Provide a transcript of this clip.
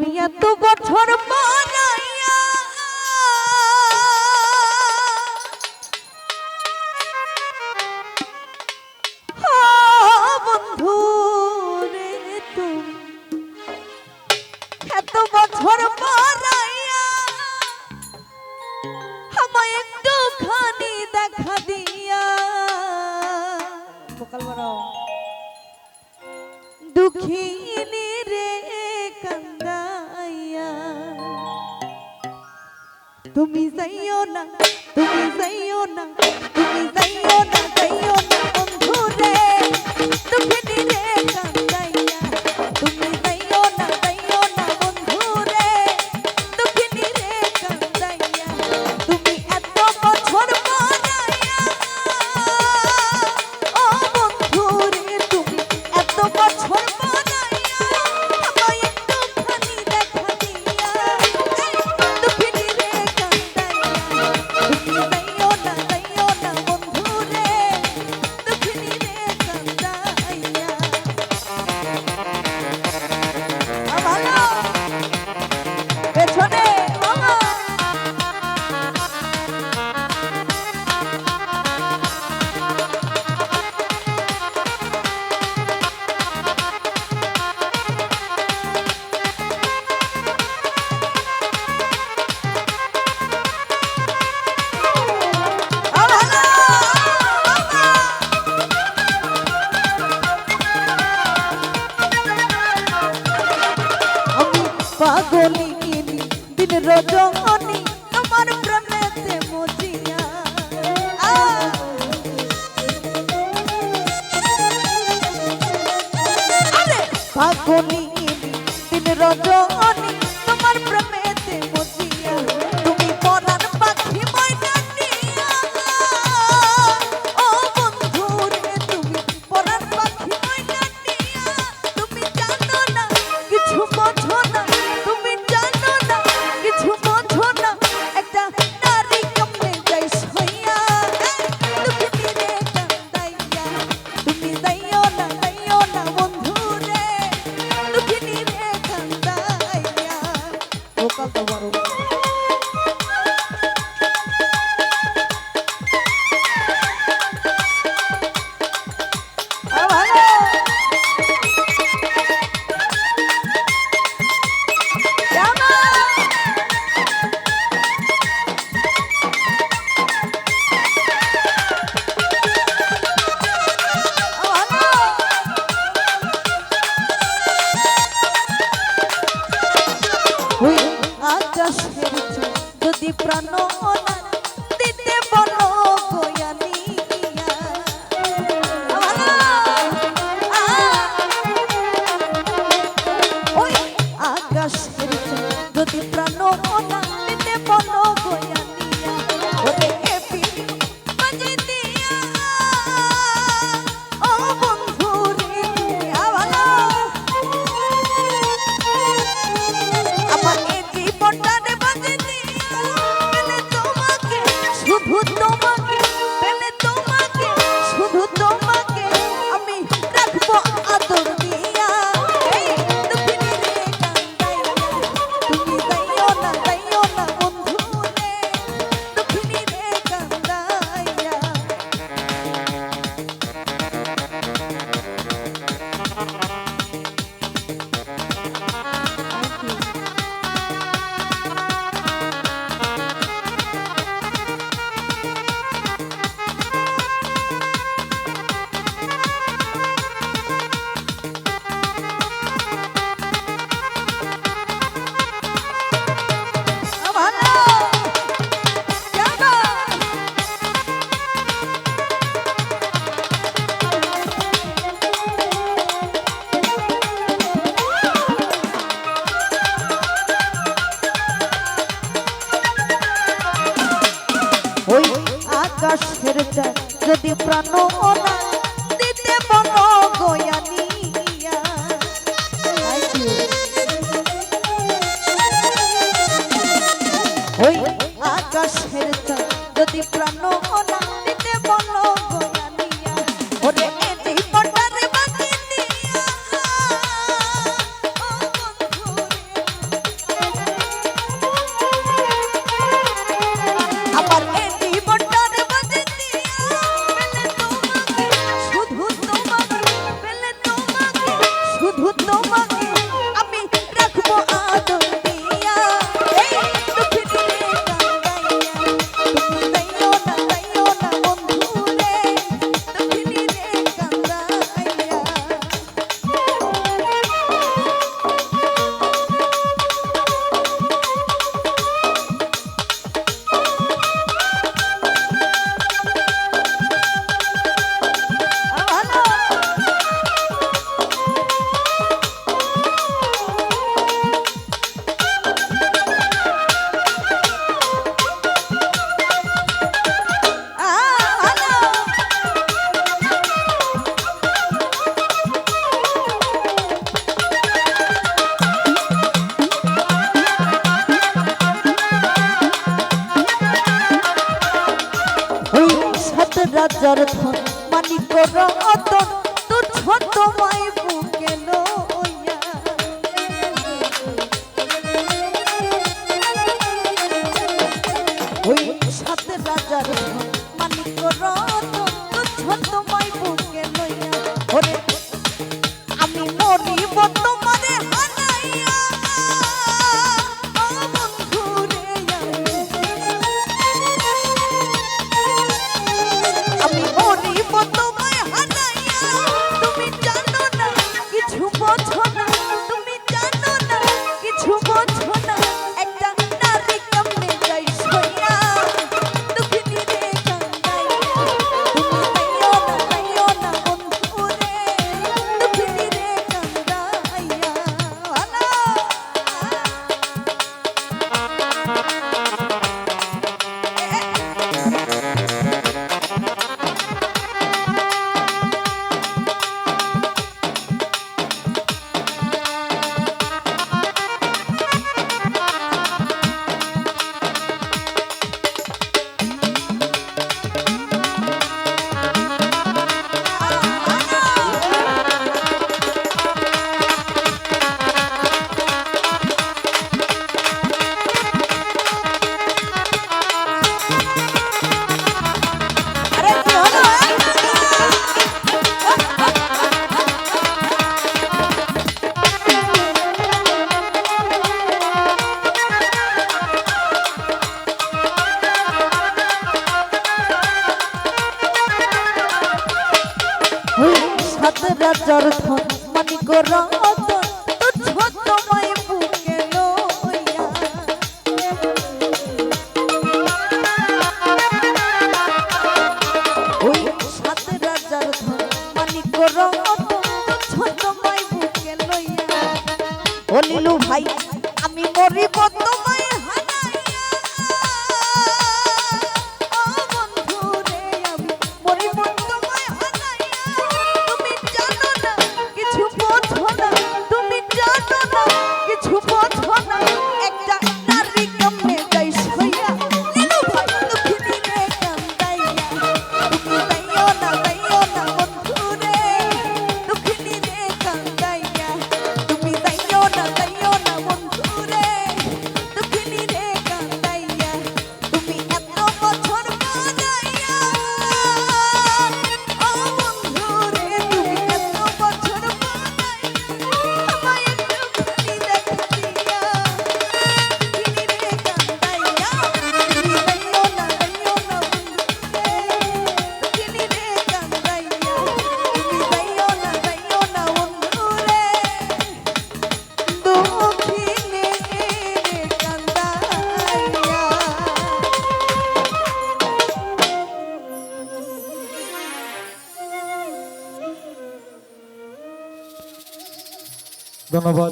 তুমি এত বছর পরাইয়া বন্ধু রে, তুমি এত বছর পরাইয়া আমায় একটুখানি দেখা দিয়া ভোকাল বাড়াও দুঃখিনী রে কান্দাইয়া তুমি যাইও না, তুমি যাইও না, তুমি যাইও না, যাইও না বন্ধু রে দুঃখিনী রে কান্দাইয়া তুমি যাইও না, যাইও না বন্ধু রে দুঃখিনী রে কান্দাইয়া তুমি এত বছর পরাইয়া ও বন্ধু রে তুমি এত বছর পরাইয়া আমায় একটুখানি দেখা দিয়া দুঃখিনী রে কান্দাইয়া তুমি যাইও না, যাইও না বন্ধু রে দুঃখিনী রে কান্দাইয়া ভালো পেছনে মামা পাগলিনী দিন রজনী তোমার প্রেমেতে মজিয়া পাগলিনী দিন রজনী তোমার প্রেমেতে মজিয়া তুমি পরাণ পাখি ময়না নিয়া ও বন্ধু রে তুমি পরাণ পাখি ময়না নিয়া তুমি জানো না কিছু বোঝো না তুমি জানো না কিছু বোঝো না একটা নারী কেমনে যাই সইয়া দুঃখিনী রে কান্দাইয়া তুমি যাইও না, যাইও না বন্ধু রে দুঃখিনী রে কান্দাইয়া ভোকাল তো বড় আকাশের যদি প্রাণ না দিতে বলো গয়ানিয়া ওই আকাশের যদি প্রাণ না দিতে বলো গয়ানিয়া ওরে এপি বাজে দিয়া ও বন্ধু রে ভালো আমার এই জীবনটা বাজে দিয়া পেলে তোমাকে শুধু তোমাকে পেলে তোমাকে শুধু তোমাকে আমি রাখবো আদর দিয়া দুঃখিনী রে কান্দাইয়া তুমি যাইও না, যাইও না বন্ধু রে দুঃখিনী রে কান্দাইয়া ভালো যাবা ওই আকাশের চাঁদ যদি প্রাণ না দিতে বলো গয়ানিয়া ওই আকাশের চাঁদ যদি প্রাণ না দিতে বলো গয়ানিয়া ওরে এই জীবনটারে বাঁচিয়ে দিয়া ও বন্ধু রে রাজার ধন মানিক রতন তোর ছোট মাই বুকে লইয়া ওই সাত রাজার ধন মানিক রতন তোর ছোট মাই বুকে লইয়া ওরে আমি মরিব তোমারে হারাইয়া ও বন্ধু রে আমি মরিব তোমায় হারাইয়া তুমি জানো না কিছু বোঝো না তুমি জানো না কিছু বোঝো না একটা নারী কেমনে যাই সইয়া দুঃখিনী রে কান্দাইয়া তুমি যাইও না বন্ধু রে দুঃখিনী রে কান্দাইয়া সাত রাজার ধন মানিক রতন তোর ছোট মাই বুকে লইয়া ওই সাত রাজার ধন মানিক রতন তোর ছোট মাই বুকে লইয়া ও নীলু ভাই আমি মরিব তোমায় হারাইয়া ও বন্ধু রে আমি মরিব তোমায় হারাইয়া তুমি জানো না কিছু বোঝো না তুমি জানো না কিছু বোঝো না একটা নারী কেমনে যাই সইয়া নীলু ভাই দুঃখিনী রে কান্দাইয়া তুমি যাইও না বন্ধু রে দুঃখিনী রে কান্দাইয়া তুমি যাইও না বন্ধু রে দুঃখিনী রে কান্দাইয়া তুমি এত বছর পরাইয়া ও বন্ধু রে তুমি এত বছর পরাইয়া আমায় একটুখানি দেখা দিয়া দুঃখিনী রে কান্দাইয়া তুমি যাইও না বন্ধু রে দুঃখিনী রে কান্দাইয়া তুমি যাইও না বন্ধু রে দুঃখিনী রে কান্দাইয়া ধন্যবাদ।